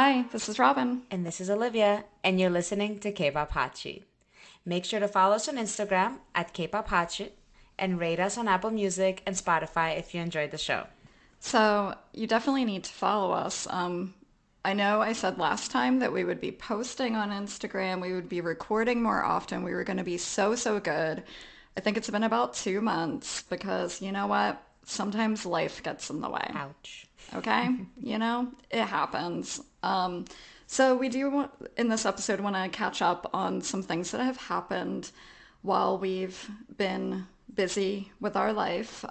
Hi, this is Robyn. And this is Olivia, and you're listening to K-Pop Hot Sheet. Make sure to follow us on Instagram at K-Pop Hot Sheet and rate us on Apple Music and Spotify if you enjoyed the show. So, you definitely need to follow us. I know I said last time that we would be posting on Instagram, we would be recording more often, we were going to be so good. I think it's been about 2 months because you know what? Sometimes life gets in the way. Ouch. Okay? It happens. So we do want, in this episode want to catch up on some things that have happened while we've been busy with our life.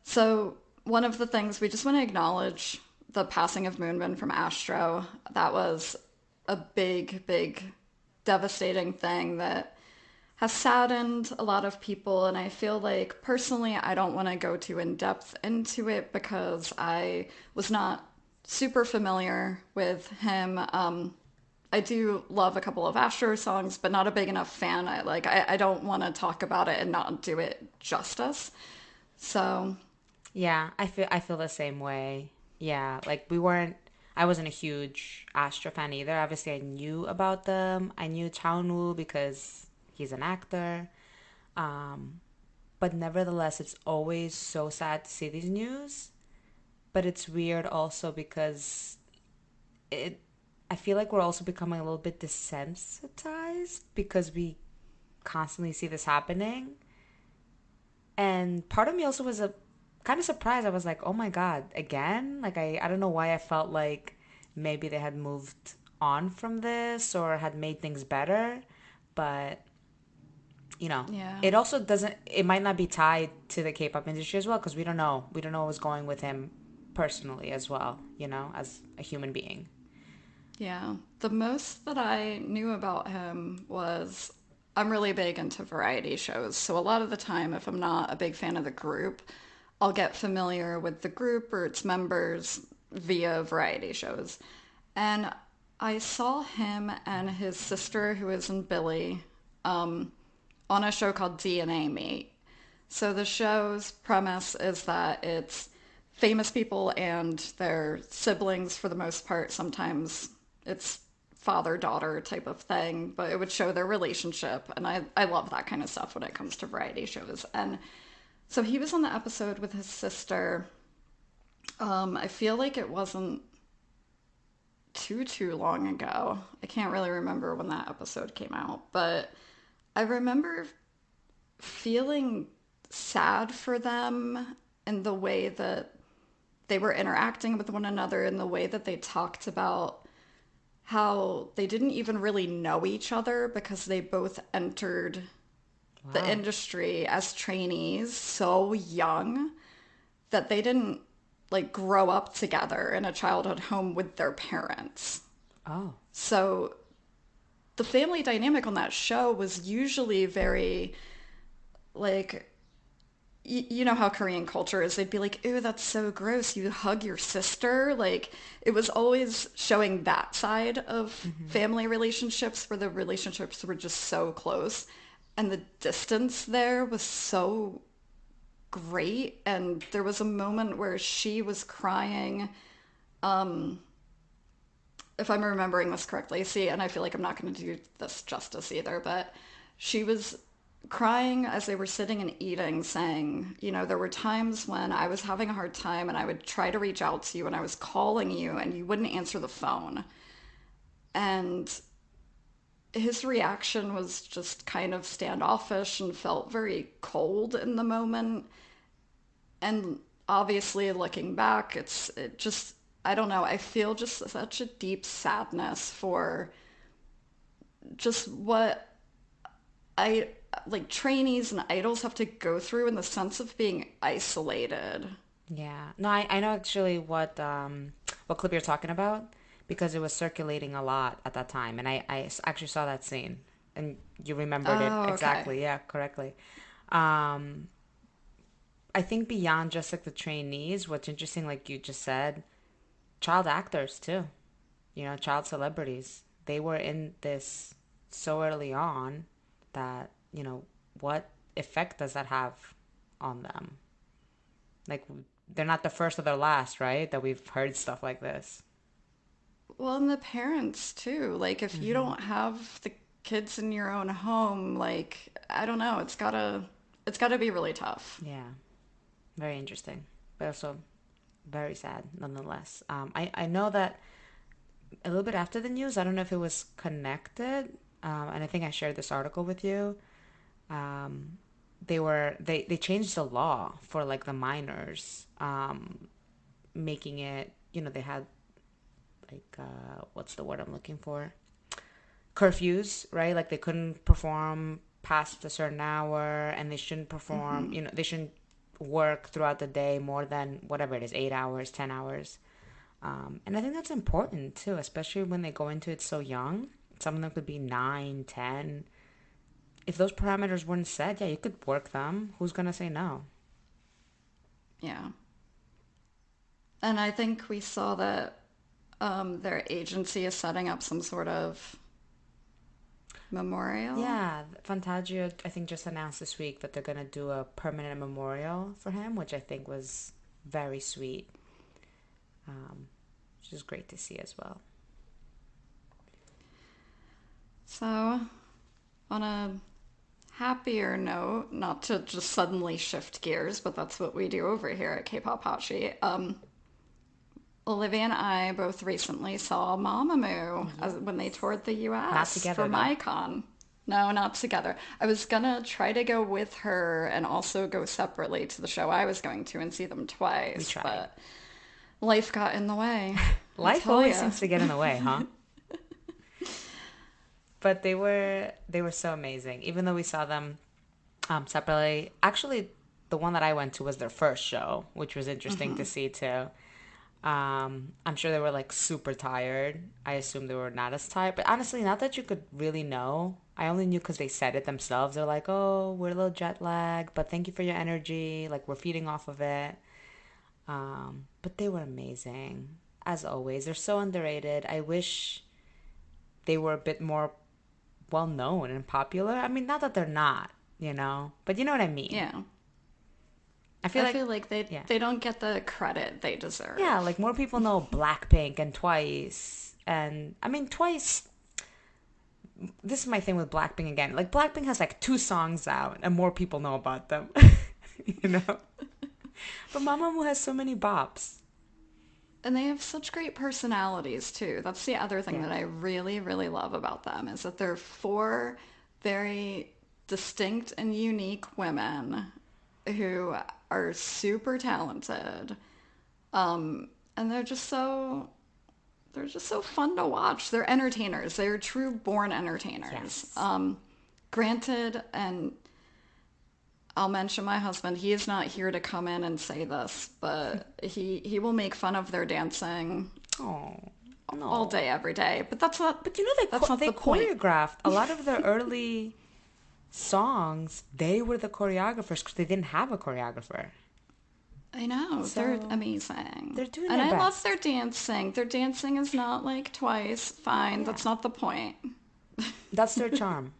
So one of the things we just want to acknowledge the passing of Moonbin from Astro. That was a big, devastating thing that has saddened a lot of people. And I feel like personally, I don't want to go too in depth into it because I was not super familiar with him. I do love a couple of Astro songs, but not a big enough fan. I don't want to talk about it and not do it justice. So Yeah, I feel the same way. Yeah, like I wasn't a huge Astra fan either. Obviously, I knew about them. I knew Chaunu because he's an actor. Um, but nevertheless, it's always so sad to see these news. But it's weird also because it I feel like we're also becoming a little bit desensitized because we constantly see this happening. And part of me also was a kind of surprised. I was like, "Oh my God, again?" Like I don't know why I felt like maybe they had moved on from this or had made things better, but yeah. it also doesn't it might not be tied to the K-pop industry as well because we don't know. We don't know what's going with him personally as well, as a human being. Yeah. The most that I knew about him was I'm really big into variety shows. So a lot of the time, if I'm not a big fan of the group, I'll get familiar with the group or its members via variety shows. And I saw him and his sister, who is in Billy, on a show called DNA Meet. So the show's premise is that it's famous people and their siblings for the most part. Sometimes it's father daughter type of thing, but it would show their relationship. And I love that kind of stuff when it comes to variety shows. And so he was on the episode with his sister. I feel like it wasn't too long ago. I can't really remember when that episode came out, but I remember feeling sad for them in the way that they were interacting with one another, in the way that they talked about how they didn't even really know each other because they both entered the Wow. industry as trainees so young that they didn't like grow up together in a childhood home with their parents. Oh. So the family dynamic on that show was usually very like you know how Korean culture is. They'd be like, "Ew, that's so gross. You hug your sister." Like it was always showing that side of Mm-hmm. family relationships where the relationships were just so close and the distance there was so great. And there was a moment where she was crying, if I'm remembering this correctly. See, and I feel like I'm not going to do this justice either, but she was crying as they were sitting and eating, saying, there were times when I was having a hard time and I would try to reach out to you and I was calling you and you wouldn't answer the phone. And his reaction was just kind of standoffish and felt very cold in the moment. And obviously, looking back, it just, I don't know, I feel just such a deep sadness for just what I like trainees and idols have to go through in the sense of being isolated. Yeah. No, I know actually what clip you're talking about because it was circulating a lot at that time and actually saw that scene and you remembered it Oh, okay. exactly. Yeah, correctly. Um I think beyond just like the trainees, what's interesting like you just said, child actors too. Child celebrities. They were in this so early on that, what effect does that have on them? Like they're not the first or the last, right? That we've heard stuff like this. Well, and the parents too. Like, if you Hmm. don't have the kids in your own home, like, I don't know, it's gotta be really tough. Yeah, very interesting, but also very sad nonetheless. I know that a little bit after the news, I don't know if it was connected, and I think I shared this article with you. Um, they changed the law for like the minors, making it, they had like what's the word I'm looking for? Curfews, right? Like they couldn't perform past a certain hour, and they shouldn't perform, Hmm. they shouldn't work throughout the day more than whatever it is, 8 hours, 10 hours. And I think that's important too, especially when they go into it so young. Some of them could be 9, 10. If those parameters weren't set, yeah, you could work them. Who's gonna say no? Yeah. And I think we saw that their agency is setting up some sort of memorial. Yeah, Fantagio, I think, just announced this week that they're gonna do a permanent memorial for him, which I think was very sweet, um, which is great to see as well. So, on a happier note, not to just suddenly shift gears, but that's what we do over here at K-pop Hachi. Olivia and I both recently saw Mamamoo when they Yes. toured the Not US for together though. MyCon. No, not together. I was gonna try to go with her and also go separately to the show I was going to and see them We twice, tried. but life got in the way. I Life tell always ya. seems to get in the way, huh? But they were so amazing. Even though we saw them separately. Actually, the one that I went to was their first show, which was interesting to see too. I'm sure they were like super tired. I assume they were not as tired, but honestly, not that you could really know. I only knew because they said it themselves. They're like, "Oh, we're a little jet lagged, but thank you for your energy. Like we're feeding off of it." But they were amazing as always. They're so underrated. I wish they were a bit more well known and popular. I mean, not that they're not, but you know what I mean. Yeah. I feel I like, feel like they yeah, they don't get the credit they yeah, deserve. like more people know Blackpink and Twice. And I mean, Twice, this is my thing with Blackpink again. Like, Blackpink has like two songs out and more people know about them, you know? But Mamamoo has so many bops. And they have such great personalities too. That's the other thing Yeah. that I really, really love about them is that they're four very distinct and unique women who are super talented. And they're just so fun to watch. They're entertainers. They're true born entertainers. Yes. Granted, and I'll mention my husband. He is not here to come in and say this, but he will make fun of their dancing Oh, all no. day, every day. But that's not But you know, that's not they the point. choreographed a lot of their early songs. They were the choreographers because they didn't have a choreographer. I know they're So amazing, they're doing and their I love best. their dancing. Their dancing is not like Twice. Fine, Yeah. that's not the point. That's their charm.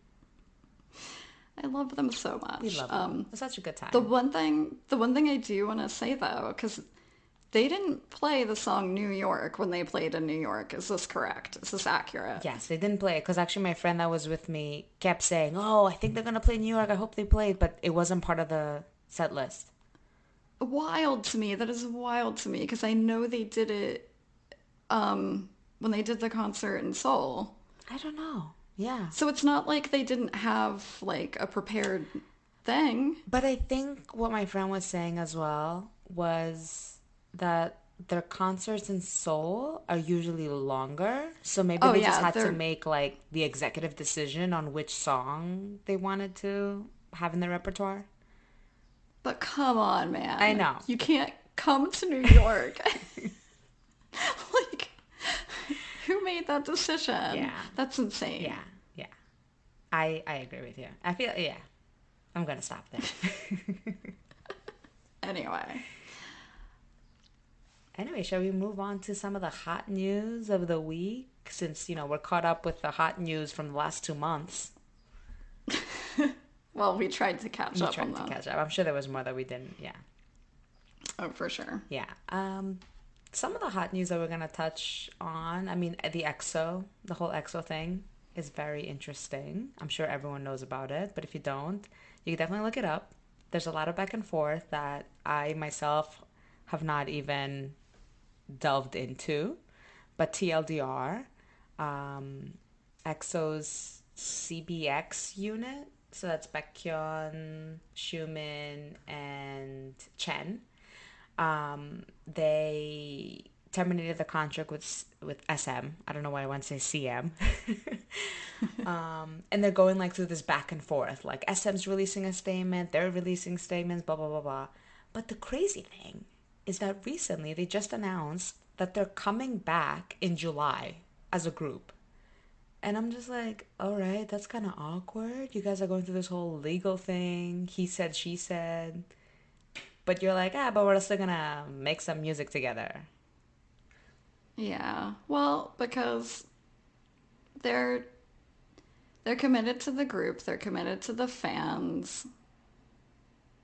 I love them so We much. love them. It's such a good The time. one thing, the one thing I do want to say though, because they didn't play the song New York when they played in New York. Is this correct? Is this accurate? Yes, they didn't play it because actually my friend that was with me kept saying, "Oh, I think they're gonna play New York. I hope they played," but it wasn't part of the set list. Wild to me. That is wild to me because I know they did it when they did the concert in Seoul. I don't know. Yeah, So it's not like they didn't have like a prepared thing. but I think what my friend was saying as well was that their concerts in Seoul are usually longer, so maybe Oh they just yeah, had to they're. make like the executive decision on which song they wanted to have in their repertoire. But come on, I man, know. you can't come to New York. Like, who made that decision? Yeah, That's insane. yeah, yeah. I agree with you. I feel yeah. I'm gonna stop there. Anyway, Anyway, shall we move on to some of the hot news of the week? Since, we're caught up with the hot news from the last 2 months. well, we tried to catch We up on tried to the. catch up. I'm sure there was more that we didn't. Yeah. Oh, for sure. Yeah. Some of the hot news that we're gonna touch on, I mean, the whole EXO thing is very interesting. I'm sure everyone knows about it, but if you don't, you can definitely look it up. There's a lot of back and forth that I myself have not even delved into, but TLDR, um, EXO's CBX unit, so that's Baekhyun, Xiumin, and Chen. They terminated the contract with SM. I don't know why I want to say CM. And they're going like through this back and forth. Like SM's releasing a statement, they're releasing statements, blah blah blah blah. But the crazy thing is that recently they just announced that they're coming back in July as a group. And I'm just like, all right, that's kind of awkward. You guys are going through this whole legal thing. He said, she said. But you're like, ah, but we're still gonna make some music together. Yeah. Well, because they're they're committed to the group, they're committed to the fans.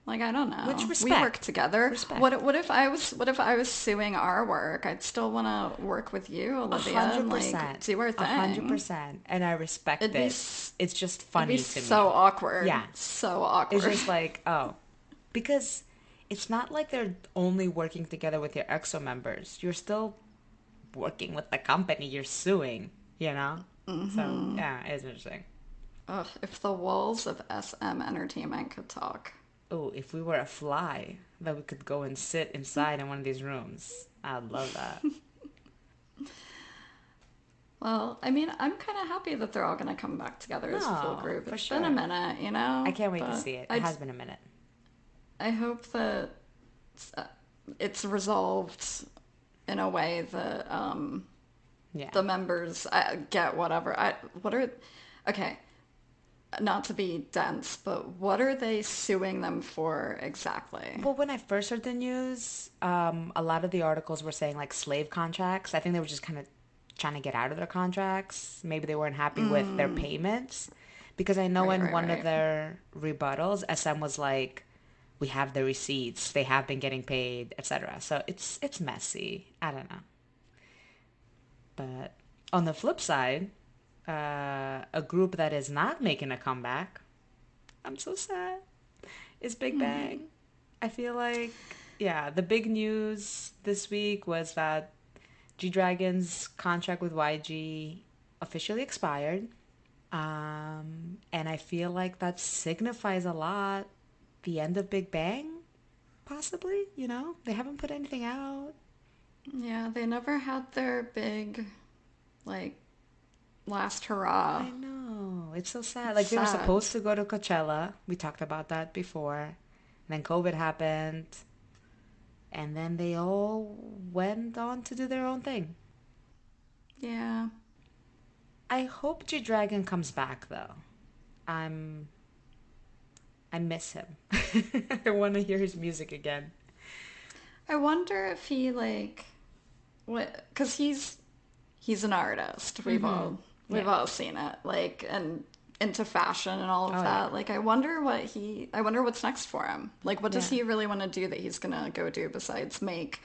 Like I don't Which know. We work respect. together. Respect. What if I was suing our work? I'd still want to work with you, A Olivia, hundred and like percent. do our A hundred thing. percent. And I respect It'd be it. It's just it'd be funny to so me. awkward. Yeah. So It's awkward. just like, oh. Because it's not like they're only working together with your EXO members. You're still working with the company you're suing, you know? So, yeah, it's interesting. Ugh, if the walls of SM Entertainment could talk. Oh, if we were a fly, that we could go and sit inside in one of these rooms. I'd love that. Well, I mean, I'm kind of happy that they're all going to come back together as a full No, group. for It's been a sure. minute, I can't wait to but see it. It has been a minute. I hope that uh, it's resolved in a way that Yeah. the members get whatever. What are okay? Not to be dense, but what are they suing them for exactly? Well, when I first heard the news, a lot of the articles were saying like slave contracts. I think they were just kind of trying to get out of their contracts. Maybe they weren't happy with their payments. Because I know Right, in right, one of right. their rebuttals, SM was like, we have the receipts, they have been getting paid, etc. So it's messy. I don't know. But on the flip side, a group that is not making a comeback, I'm so sad, is Big Bang. I feel like, yeah, the big news this week was that G Dragon's contract with YG officially expired. And I feel like that signifies a lot the end of Big Bang, possibly, you know? They haven't put anything out. Yeah, they never had their big, like, last hurrah. I know. It's so sad. It's Like they were sad. supposed to go to Coachella. We talked about that before. And then COVID happened. And then they all went on to do their own thing. Yeah. I hope G Dragon comes back though. I'm I miss him. I want to hear his music again. I wonder if he, like, what, because he's an artist. Mm-hmm. We've Yeah. all seen it, like, and into fashion and all of Oh yeah. that. Like, I wonder what's next for him. Like, what does Yeah. he really want to do that he's gonna go do besides make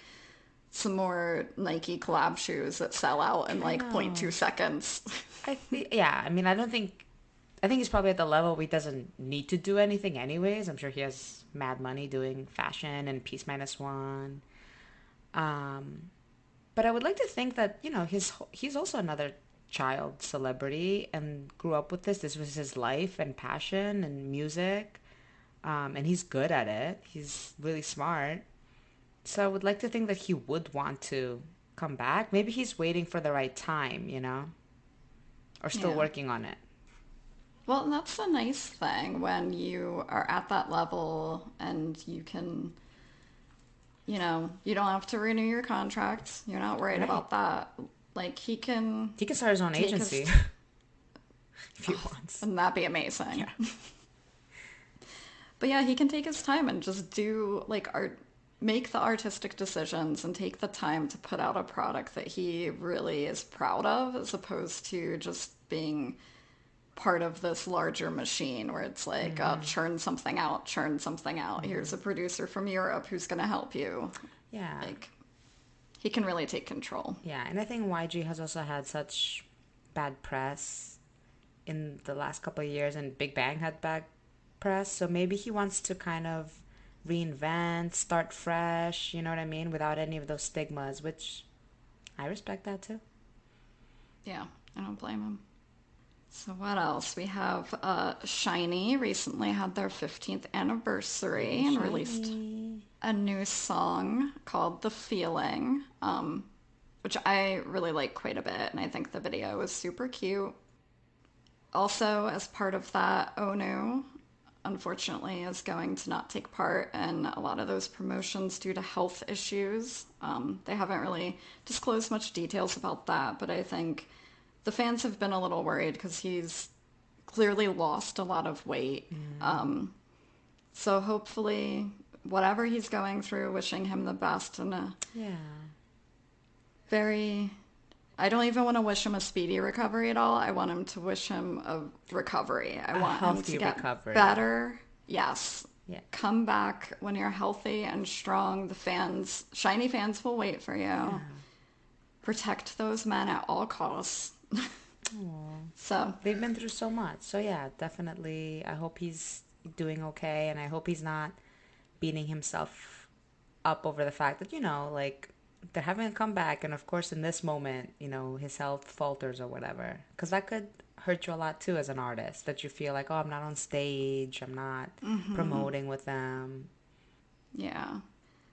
some more Nike collab shoes that sell out in I like point two know. seconds? Yeah, I mean, I think he's probably at the level where he doesn't need to do anything anyways. I'm sure he has mad money doing fashion and Peace Minus One. Um, but I would like to think that, you know, he's also another child celebrity and grew up with this. This was his life and passion and music. And he's good at it. He's really smart. So I would like to think that he would want to come back. Maybe he's waiting for the right time, you know, or still Yeah. working on it. Well, that's the nice thing when you are at that level and you can, you don't have to renew your contract. You're not worried Right. about that. Like he can He can start his own take his, agency if he wants. and that'd be amazing. Yeah. But yeah, he can take his time and just do like art, make the artistic decisions and take the time to put out a product that he really is proud of, as opposed to just being part of this larger machine where it's like, oh, Mm-hmm. churn something out, churn something out. Mm-hmm. Here's a producer from Europe who's going to help you. Yeah. Like, He can really take control. Yeah, and I think YG has also had such bad press in the last couple of years, and Big Bang had bad press. So maybe he wants to kind of reinvent, start fresh, you know what I mean, without any of those stigmas, which I respect that too. Yeah, I don't blame him. So what else? We have SHINee recently had their 15th Yay, anniversary and released shiny. a new song called The Feeling, which I really like quite a bit, and I think the video is super cute. Also, as part of that, Onu, unfortunately, is going to not take part in a lot of those promotions due to health issues. They haven't really disclosed much details about that, but I think the fans have been a little worried because he's clearly lost a lot of weight. Mm, So hopefully, whatever he's going through, wishing him the best and a yeah, very. I don't even want to wish him a speedy recovery at all. I want him to wish him a recovery. I a want him to healthy get recovery. better. Yes. Yeah, Come back when you're healthy and strong. The fans, SHINee fans will wait for you. yeah. Protect those men at all costs. Aw. So, They've been through so much. So yeah, definitely. I hope he's doing okay, and I hope he's not beating himself up over the fact that, like they're having a comeback, and of course, in this moment, his health falters or whatever. Because that could hurt you a lot too as an artist, that you feel like, oh, I'm not on stage, I'm not promoting with them. yeah.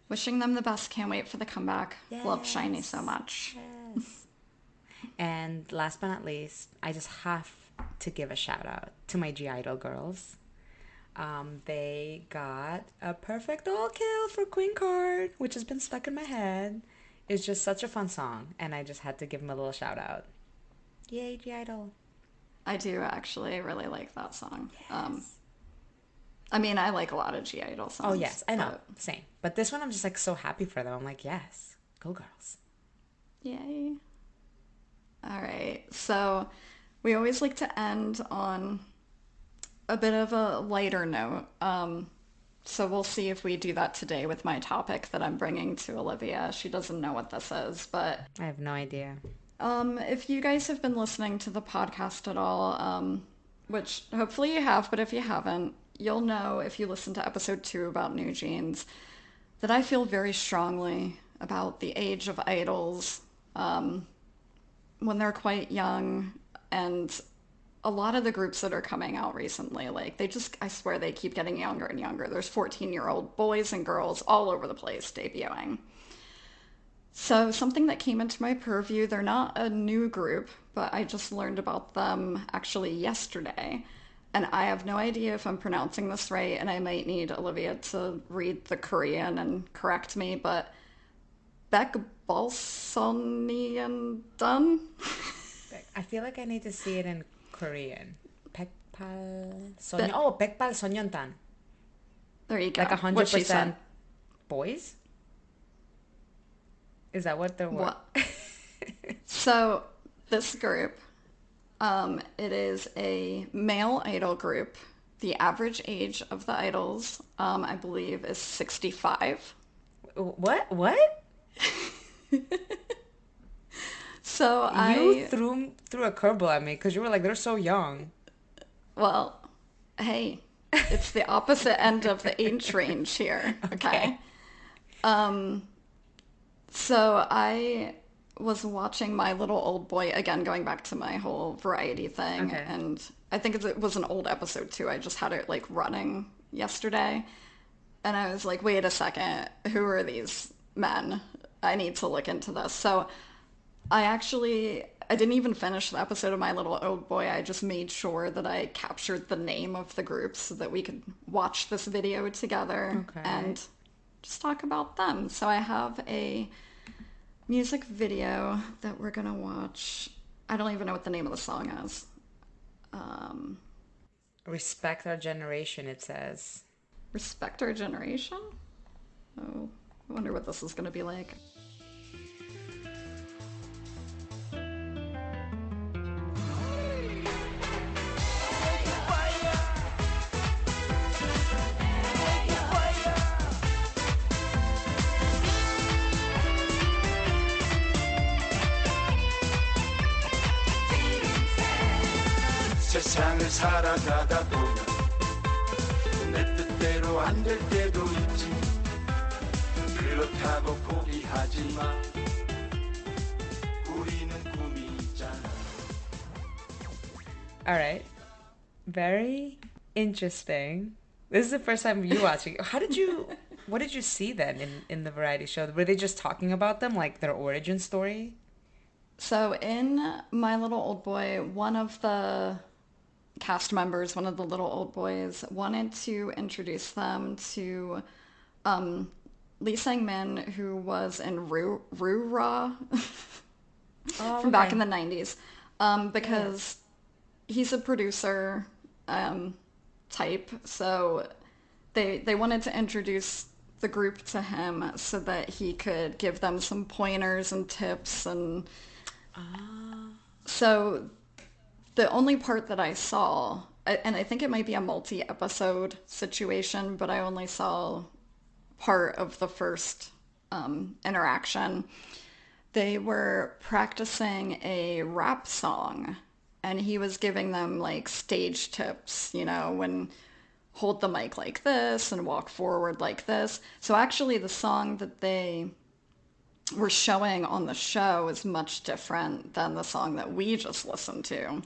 Wishing them the best. Can't wait for the comeback. Love SHINee so Yes. much. Yes. And last but not least, I just have to give a shout out to my G Idol girls. They got a perfect all kill for Queen Card, which has been stuck in my head. It's just such a fun song, and I just had to give them a little shout out. Yay, G Idol. I do actually really like that song. Yes. I mean, I like a lot of G Idol Oh, songs, yes, I know. but Same. But this one, I'm just like so happy for them. I'm like, yes, go girls. yay. All right. So we always like to end on a bit of a lighter note. So we'll see if we do that today with my topic that I'm bringing to Olivia. She doesn't know what this is, but I have no idea. if you guys have been listening to the podcast at all, which hopefully you have, but if you haven't, you'll know if you listen to episode 2 about New Jeans that I feel very strongly about the age of idols when they're quite young, and a lot of the groups that are coming out recently, like they just, I swear they keep getting younger and younger. There's 14-year-old boys and girls all over the place debuting. So something that came into my purview, they're not a new group, but I just learned about them actually yesterday. And I have no idea if I'm pronouncing this right, and I might need Olivia to read the Korean and correct me, but Beck Balsonian Dun? I feel like I need to see it in Korean. 백발 소년. That, Oh, 백발 소년단. there you Like go. What she said. 100% boys? Is that what the word? What? So this group, it is a male idol group. The average age of the idols, I believe, is 65. What? What? So You I, threw a curveball at me because you were like, they're so young. well, hey, it's the opposite end of the age range here. Okay. Okay. So I was watching My Little Old Boy again, going back to my whole variety thing, Okay. and I think it was an old episode too. I just had it like running yesterday, and I was like, wait a second, who are these men? I need to look into this. So I didn't even finish the episode of My Little Old Boy. I just made sure that I captured the name of the group so that we could watch this video together Okay. and just talk about them. So I have a music video that we're gonna watch. I don't even know what the name of the song is. Um, Respect our generation, it says. Respect Our Generation? Oh, I wonder what this is gonna be like. 세상을 살아가다 보면 내 뜻대로 안 될 때도 있지. 그렇다고 포기하지 마. 우리는 꿈이 있잖아. All right. Very interesting. This is the first time you watching. What did you see then in the variety show? Were they just talking about them, like their origin story? So in My Little Old Boy, one of the cast members, one of the little old boys, wanted to introduce them to Lee Sang-min, who was in Ra Oh, from back in okay. the 90s, Yeah. because he's a producer type. So they wanted to introduce the group to him so that he could give them some pointers and tips. And Ah. so the only part that I saw, and I think it might be a multi-episode situation, but I only saw part of the first interaction. They were practicing a rap song, and he was giving them like stage tips, when hold the mic like this and walk forward like this. So actually, the song that they were showing on the show is much different than the song that we just listened to.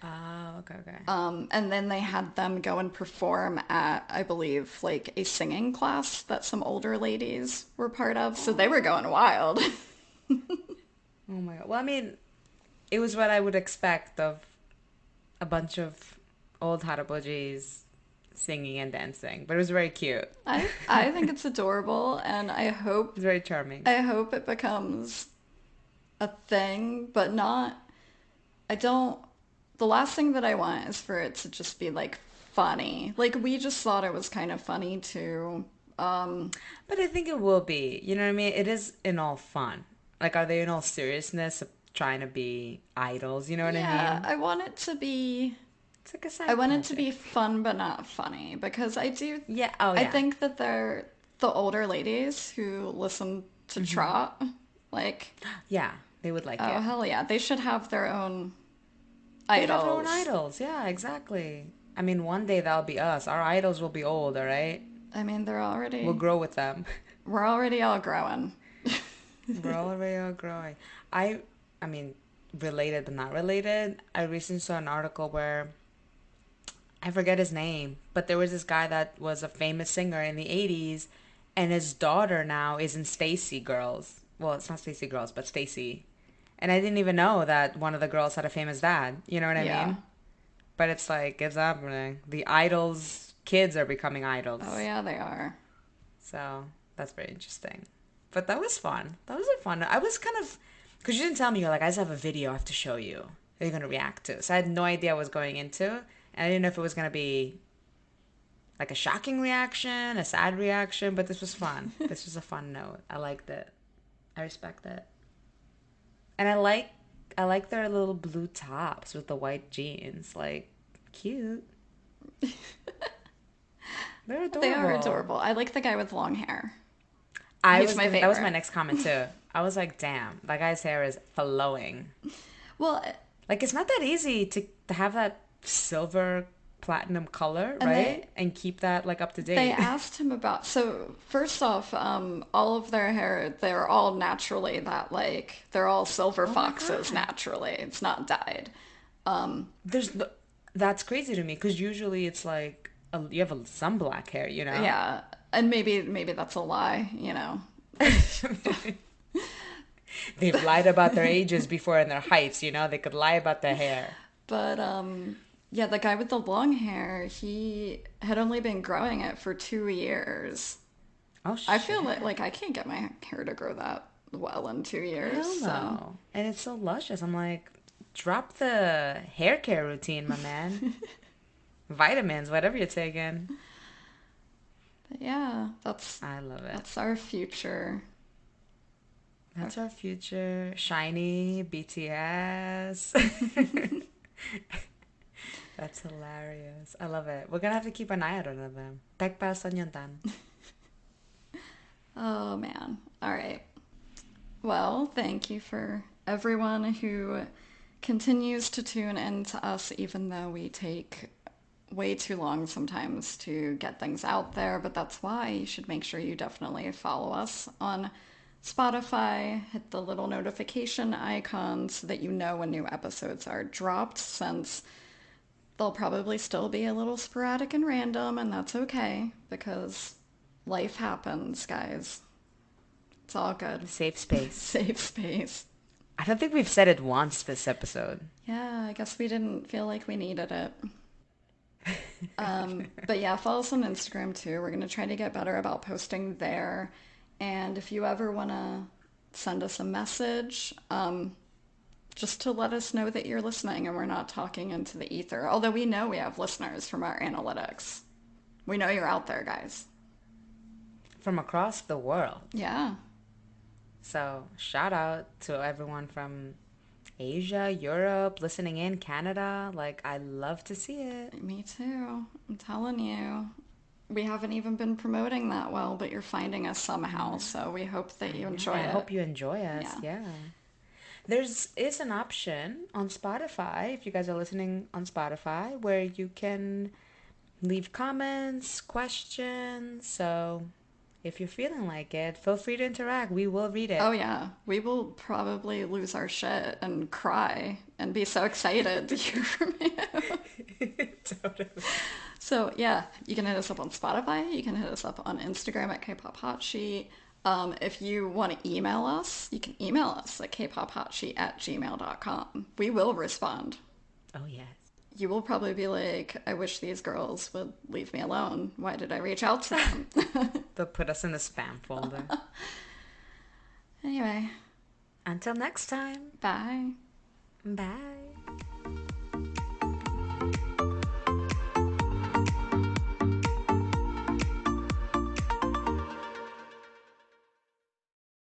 Ah, okay, okay. And then they had them go and perform at, I believe, like a singing class that some older ladies were part of. So they were going wild. Oh my God. Well, I mean, it was what I would expect of a bunch of old harabojis singing and dancing, but it was very cute. I think it's adorable, and It's very charming. I hope it becomes a thing, but not. I don't. The last thing that I want is for it to just be like funny. Like we just thought it was kind of funny too. But I think it will be. You know what I mean? It is in all fun. Like, are they in all seriousness of trying to be idols? You know what I Yeah, mean? I want it to be. It's like a I side want it to be project. fun but not funny because I do. Yeah. Oh, I yeah. think that they're the older ladies who listen to Hmm. Trot. Like, Yeah, they would like oh it. hell yeah, they should have their own They have their own idols. idols. Yeah, exactly. I mean, one day that'll be us. Our idols will be old, all right? I mean, We'll they're already. grow with them. We're already all growing. We're already all growing. I, I mean, related but not related. I recently saw an article where I forget his name, but there was this guy that was a famous singer in the 80s, and his daughter now is in Stacy Girls. Well, it's not Stacy Girls, but Stacy. And I didn't even know that one of the girls had a famous dad. You know what I Yeah. mean? But it's like, it's happening. The idols, kids are becoming Oh idols. yeah, they are. So that's very interesting. But that was fun. That was a fun. I was kind of, because you didn't tell me, you're like, I just have a video I have to show you that you're going to react to. So I had no idea what I was going into. And I didn't know if it was going to be like a shocking reaction, a sad reaction, but this was fun. This was a fun note. I liked it. I respect it. And I like their little blue tops with the white jeans. Like, cute. They're They are adorable. adorable. I like the guy with long hair. I He's was my gonna that was my favorite. next comment too. I was like, damn, that guy's hair is flowing. Well, Like it's not that easy to have that silver platinum color, and right? And keep that like up to they date. asked him about. So first off, all of their hair, they're all naturally that like they're all silver Oh my foxes God. naturally. It's not dyed. There's that's crazy to me because usually it's like you have some black hair, you know? Yeah, and maybe that's a lie. They've lied about their ages before and their heights, you know? They could lie about their hair. But yeah, the guy with the long hair, he had only been growing it for 2 years. Oh I feel shit. like I can't get my hair to grow that well in 2 years. Hell So, no. And it's so luscious. I'm like, drop the hair care routine, my man. Vitamins, whatever you're taking. but yeah, that's I love it. that's our future. That's our future. SHINEE, BTS. That's hilarious. I love it. We're gonna have to keep an eye out on them. Tekpa Sonyontan. Oh man. All right. Well, thank you for everyone who continues to tune into us, even though we take way too long sometimes to get things out there. But that's why you should make sure you definitely follow us on Spotify. Hit the little notification icon so that you know when new episodes are dropped, since they'll probably still be a little sporadic and random, and that's okay because life happens, guys. It's all good. Safe space. Safe space. I don't think we've said it once this episode. Yeah, I guess we didn't feel like we needed it. But yeah, follow us on Instagram too. We're going to try to get better about posting there. And if you ever want to send us a message, just to let us know that you're listening and we're not talking into the ether. Although we know we have listeners from our analytics. We know you're out there, guys. From across the world. Yeah. So shout out to everyone from Asia, Europe, listening in, Canada. Like, I love to see it. Me too. I'm telling you. We haven't even been promoting that well, but you're finding us somehow. So we hope that you enjoy it. I hope you enjoy us. Yeah. There's is an option on Spotify, if you guys are listening on Spotify, where you can leave comments, questions. So if you're feeling like it, feel free to interact. We will read it. Oh, yeah. We will probably lose our shit and cry and be so excited to hear from you. Totally. So, yeah, you can hit us up on Spotify. You can hit us up on Instagram at K-Pop Hot Sheet. If you want to email us, you can email us at kpophotsheet@gmail.com. We will respond. Oh, yes. You will probably be like, I wish these girls would leave me alone. Why did I reach out to them? They'll put us in the spam folder. Anyway. Until next time. Bye. Bye.